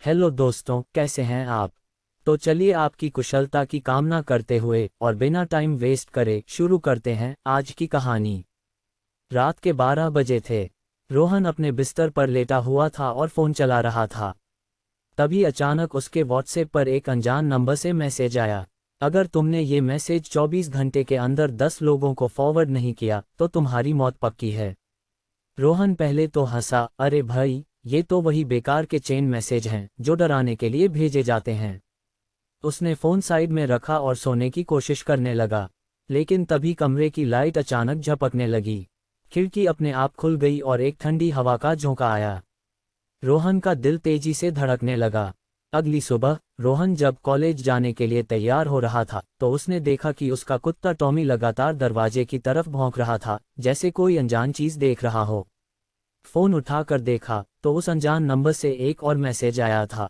Hello दोस्तों, कैसे हैं आप। तो चलिए आपकी कुशलता की कामना करते हुए और बिना टाइम वेस्ट करे शुरू करते हैं आज की कहानी। रात के 12 बजे थे। रोहन अपने बिस्तर पर लेटा हुआ था और फ़ोन चला रहा था। तभी अचानक उसके व्हाट्सएप पर एक अनजान नंबर से मैसेज आया। अगर तुमने ये मैसेज 24 घंटे के अंदर 10 लोगों को फॉरवर्ड नहीं किया तो तुम्हारी मौत पक्की है। रोहन पहले तो हंसा, अरे भाई, ये तो वही बेकार के चेन मैसेज हैं जो डराने के लिए भेजे जाते हैं। उसने फ़ोन साइड में रखा और सोने की कोशिश करने लगा। लेकिन तभी कमरे की लाइट अचानक झपकने लगी। खिड़की अपने आप खुल गई और एक ठंडी हवा का झोंका आया। रोहन का दिल तेजी से धड़कने लगा। अगली सुबह रोहन जब कॉलेज जाने के लिए तैयार हो रहा था तो उसने देखा कि उसका कुत्ता टॉमी लगातार दरवाजे की तरफ भौंक रहा था, जैसे कोई अनजान चीज़ देख रहा हो। फ़ोन उठाकर देखा तो उस अनजान नंबर से एक और मैसेज आया था।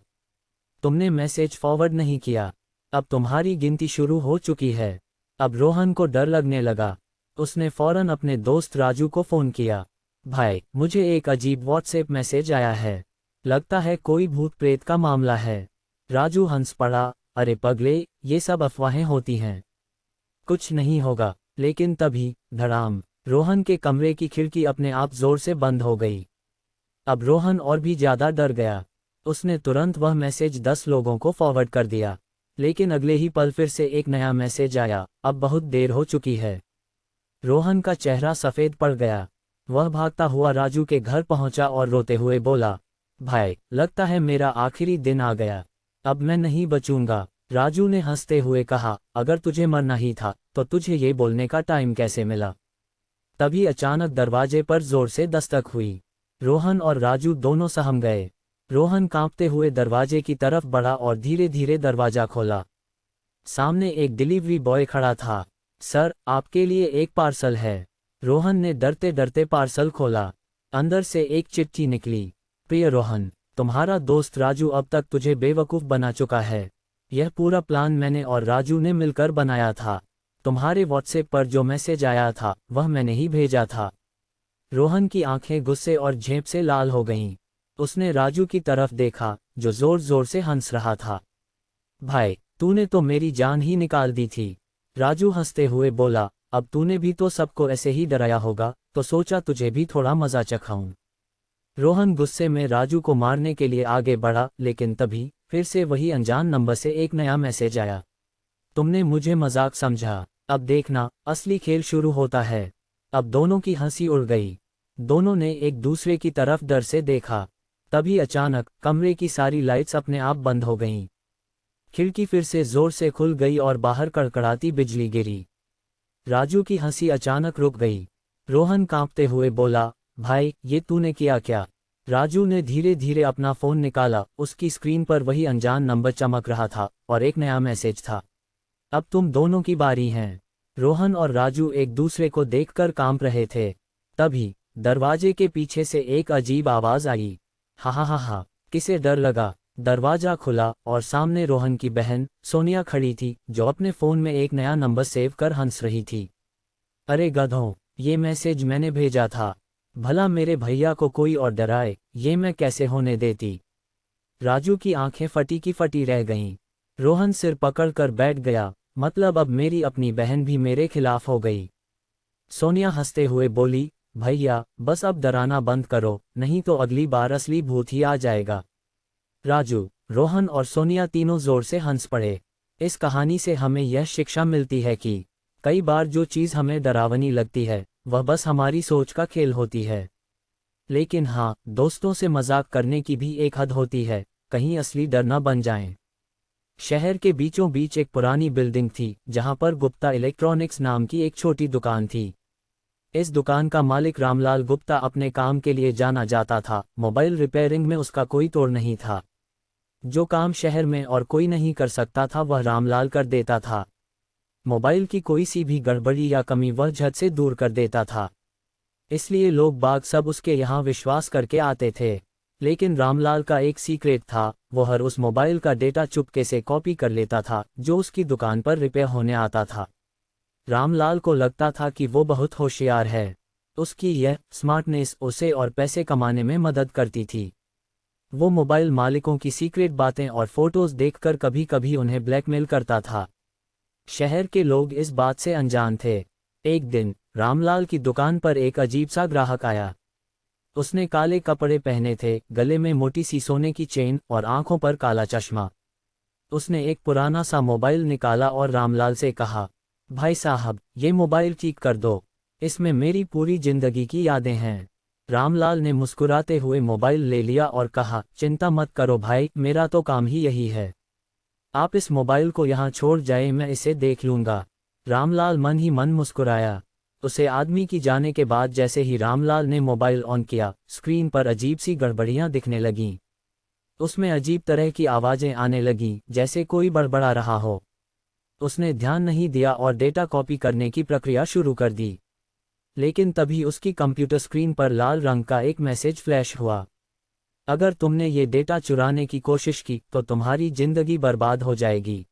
तुमने मैसेज फॉरवर्ड नहीं किया, अब तुम्हारी गिनती शुरू हो चुकी है। अब रोहन को डर लगने लगा। उसने फौरन अपने दोस्त राजू को फ़ोन किया। भाई, मुझे एक अजीब व्हाट्सएप मैसेज आया है। लगता है कोई भूत प्रेत का मामला है। राजू हंस पड़ा, अरे पगले, ये सब अफवाहें होती हैं, कुछ नहीं होगा। लेकिन तभी धड़ाम, रोहन के कमरे की खिड़की अपने आप जोर से बंद हो गई। अब रोहन और भी ज़्यादा डर गया। उसने तुरंत वह मैसेज 10 लोगों को फॉरवर्ड कर दिया। लेकिन अगले ही पल फिर से एक नया मैसेज आया, अब बहुत देर हो चुकी है। रोहन का चेहरा सफ़ेद पड़ गया। वह भागता हुआ राजू के घर पहुंचा और रोते हुए बोला, भाई, लगता है मेरा आखिरी दिन आ गया। अब मैं नहीं बचूंगा। राजू ने हंसते हुए कहा, अगर तुझे मरना ही था तो तुझे ये बोलने का टाइम कैसे मिला। तभी अचानक दरवाजे पर जोर से दस्तक हुई। रोहन और राजू दोनों सहम गए। रोहन कांपते हुए दरवाजे की तरफ बढ़ा और धीरे धीरे दरवाजा खोला। सामने एक डिलीवरी बॉय खड़ा था। सर, आपके लिए एक पार्सल है। रोहन ने डरते डरते पार्सल खोला। अंदर से एक चिट्ठी निकली। प्रिय रोहन, तुम्हारा दोस्त राजू अब तक तुझे बेवकूफ़ बना चुका है। यह पूरा प्लान मैंने और राजू ने मिलकर बनाया था। तुम्हारे व्हाट्सएप पर जो मैसेज आया था वह मैंने ही भेजा था। रोहन की आंखें गुस्से और झेप से लाल हो गईं। उसने राजू की तरफ देखा जो जोर जोर से हंस रहा था। भाई, तूने तो मेरी जान ही निकाल दी थी। राजू हंसते हुए बोला, अब तूने भी तो सबको ऐसे ही डराया होगा, तो सोचा तुझे भी थोड़ा मजा चखाऊं। रोहन गुस्से में राजू को मारने के लिए आगे बढ़ा, लेकिन तभी फिर से वही अनजान नंबर से एक नया मैसेज आया। तुमने मुझे मजाक समझा, अब देखना असली खेल शुरू होता है। अब दोनों की हंसी उड़ गई। दोनों ने एक दूसरे की तरफ डर से देखा। तभी अचानक कमरे की सारी लाइट्स अपने आप बंद हो गईं। खिड़की फिर से जोर से खुल गई और बाहर कड़कड़ाती बिजली गिरी। राजू की हंसी अचानक रुक गई। रोहन कांपते हुए बोला, भाई, ये तूने किया क्या। राजू ने धीरे धीरे अपना फ़ोन निकाला। उसकी स्क्रीन पर वही अनजान नंबर चमक रहा था और एक नया मैसेज था। अब तुम दोनों की बारी है। रोहन और राजू एक दूसरे को देखकर कांप रहे थे। तभी दरवाजे के पीछे से एक अजीब आवाज़ आई, हा हा हा हा। किसे डर लगा। दरवाजा खुला और सामने रोहन की बहन सोनिया खड़ी थी, जो अपने फ़ोन में एक नया नंबर सेव कर हंस रही थी। अरे गधों, ये मैसेज मैंने भेजा था। भला मेरे भैया को कोई और डराए, ये मैं कैसे होने देती। राजू की आंखें फटी की फटी रह गईं। रोहन सिर पकड़कर बैठ गया, मतलब अब मेरी अपनी बहन भी मेरे खिलाफ हो गई। सोनिया हंसते हुए बोली, भैया, बस अब डराना बंद करो, नहीं तो अगली बार असली भूत ही आ जाएगा। राजू, रोहन और सोनिया तीनों जोर से हंस पड़े। इस कहानी से हमें यह शिक्षा मिलती है कि कई बार जो चीज़ हमें डरावनी लगती है वह बस हमारी सोच का खेल होती है। लेकिन हाँ, दोस्तों से मजाक करने की भी एक हद होती है, कहीं असली डर न बन जाएं। शहर के बीचों बीच एक पुरानी बिल्डिंग थी जहां पर गुप्ता इलेक्ट्रॉनिक्स नाम की एक छोटी दुकान थी। इस दुकान का मालिक रामलाल गुप्ता अपने काम के लिए जाना जाता था। मोबाइल रिपेयरिंग में उसका कोई तोड़ नहीं था। जो काम शहर में और कोई नहीं कर सकता था वह रामलाल कर देता था। मोबाइल की कोई सी भी गड़बड़ी या कमी वह झट से दूर कर देता था। इसलिए लोग बाग सब उसके यहाँ विश्वास करके आते थे। लेकिन रामलाल का एक सीक्रेट था, वो हर उस मोबाइल का डेटा चुपके से कॉपी कर लेता था जो उसकी दुकान पर रिपेयर होने आता था। रामलाल को लगता था कि वो बहुत होशियार है। उसकी यह स्मार्टनेस उसे और पैसे कमाने में मदद करती थी। वो मोबाइल मालिकों की सीक्रेट बातें और फोटोज देखकर कभी कभी उन्हें ब्लैकमेल करता था। शहर के लोग इस बात से अनजान थे। एक दिन रामलाल की दुकान पर एक अजीब सा ग्राहक आया। उसने काले कपड़े पहने थे, गले में मोटी सी सोने की चेन और आंखों पर काला चश्मा। उसने एक पुराना सा मोबाइल निकाला और रामलाल से कहा, भाई साहब, ये मोबाइल ठीक कर दो, इसमें मेरी पूरी जिंदगी की यादें हैं। रामलाल ने मुस्कुराते हुए मोबाइल ले लिया और कहा, चिंता मत करो भाई, मेरा तो काम ही यही है। आप इस मोबाइल को यहाँ छोड़ जाए, मैं इसे देख लूँगा। रामलाल मन ही मन मुस्कुराया। उसे आदमी की जाने के बाद जैसे ही रामलाल ने मोबाइल ऑन किया, स्क्रीन पर अजीब सी गड़बड़ियाँ दिखने लगीं। उसमें अजीब तरह की आवाज़ें आने लगीं, जैसे कोई बड़बड़ा रहा हो। उसने ध्यान नहीं दिया और डेटा कॉपी करने की प्रक्रिया शुरू कर दी। लेकिन तभी उसकी कंप्यूटर स्क्रीन पर लाल रंग का एक मैसेज फ्लैश हुआ। अगर तुमने ये डेटा चुराने की कोशिश की तो तुम्हारी जिंदगी बर्बाद हो जाएगी।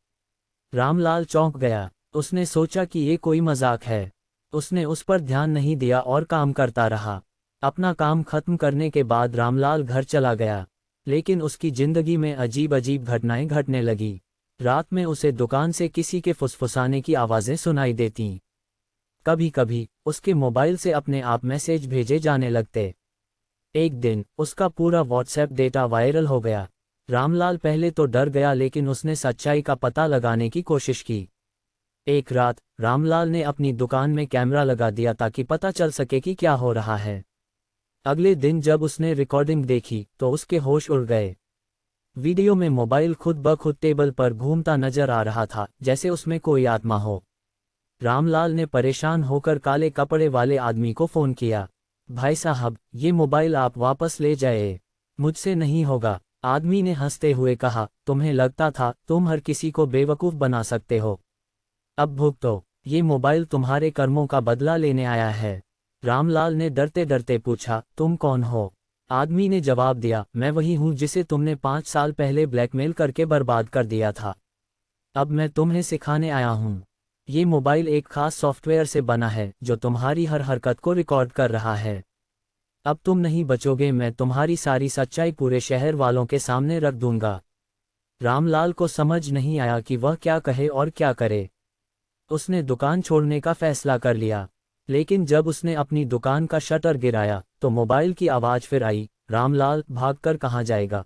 रामलाल चौंक गया। उसने सोचा कि ये कोई मजाक है। उसने उस पर ध्यान नहीं दिया और काम करता रहा। अपना काम खत्म करने के बाद रामलाल घर चला गया। लेकिन उसकी जिंदगी में अजीब अजीब घटनाएं घटने लगी। रात में उसे दुकान से किसी के फुसफुसाने की आवाज़ें सुनाई देतीं। कभी कभी उसके मोबाइल से अपने आप मैसेज भेजे जाने लगते। एक दिन उसका पूरा व्हाट्सएप डेटा वायरल हो गया। रामलाल पहले तो डर गया, लेकिन उसने सच्चाई का पता लगाने की कोशिश की। एक रात रामलाल ने अपनी दुकान में कैमरा लगा दिया ताकि पता चल सके कि क्या हो रहा है। अगले दिन जब उसने रिकॉर्डिंग देखी तो उसके होश उड़ गए। वीडियो में मोबाइल खुद ब खुद टेबल पर घूमता नजर आ रहा था, जैसे उसमें कोई आत्मा हो। रामलाल ने परेशान होकर काले कपड़े वाले आदमी को फ़ोन किया, भाई साहब, ये मोबाइल आप वापस ले जाए, मुझसे नहीं होगा। आदमी ने हंसते हुए कहा, तुम्हें लगता था तुम हर किसी को बेवकूफ़ बना सकते हो। अब भुगतो, ये मोबाइल तुम्हारे कर्मों का बदला लेने आया है। रामलाल ने डरते डरते पूछा, तुम कौन हो? आदमी ने जवाब दिया, मैं वही हूँ जिसे तुमने 5 साल पहले ब्लैकमेल करके बर्बाद कर दिया था। अब मैं तुम्हें सिखाने आया हूँ। ये मोबाइल एक खास सॉफ्टवेयर से बना है जो तुम्हारी हर हरकत को रिकॉर्ड कर रहा है। अब तुम नहीं बचोगे, मैं तुम्हारी सारी सच्चाई पूरे शहर वालों के सामने रख दूंगा। रामलाल को समझ नहीं आया कि वह क्या कहे और क्या करे। उसने दुकान छोड़ने का फैसला कर लिया। लेकिन जब उसने अपनी दुकान का शटर गिराया तो मोबाइल की आवाज़ फिर आई, रामलाल, भागकर कहाँ जाएगा?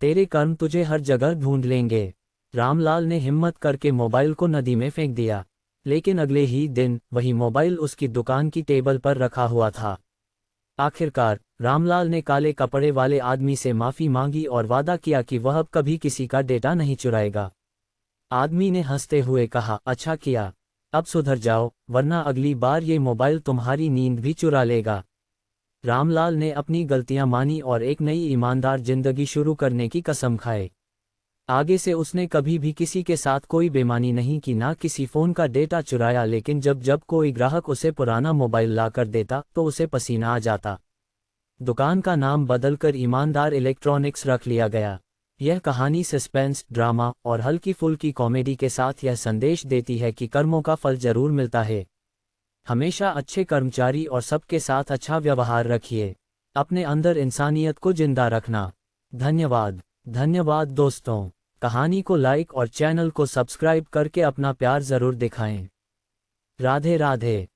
तेरे कर्म तुझे हर जगह ढूंढ लेंगे। रामलाल ने हिम्मत करके मोबाइल को नदी में फेंक दिया। लेकिन अगले ही दिन वही मोबाइल उसकी दुकान की टेबल पर रखा हुआ था। आखिरकार रामलाल ने काले कपड़े वाले आदमी से माफ़ी मांगी और वादा किया कि वह अब कभी किसी का डेटा नहीं चुराएगा। आदमी ने हंसते हुए कहा, अच्छा किया, अब सुधर जाओ, वरना अगली बार ये मोबाइल तुम्हारी नींद भी चुरा लेगा। रामलाल ने अपनी गलतियां मानी और एक नई ईमानदार जिंदगी शुरू करने की कसम खाई। आगे से उसने कभी भी किसी के साथ कोई बेईमानी नहीं की, ना किसी फ़ोन का डेटा चुराया। लेकिन जब जब कोई ग्राहक उसे पुराना मोबाइल ला कर देता तो उसे पसीना आ जाता। दुकान का नाम बदलकर ईमानदार इलेक्ट्रॉनिक्स रख लिया गया। यह कहानी सस्पेंस, ड्रामा और हल्की फुल्की कॉमेडी के साथ यह संदेश देती है कि कर्मों का फल जरूर मिलता है। हमेशा अच्छे कर्मचारी और सबके साथ अच्छा व्यवहार रखिए। अपने अंदर इंसानियत को जिंदा रखना। धन्यवाद। धन्यवाद दोस्तों। कहानी को लाइक और चैनल को सब्सक्राइब करके अपना प्यार ज़रूर दिखाएं। राधे राधे।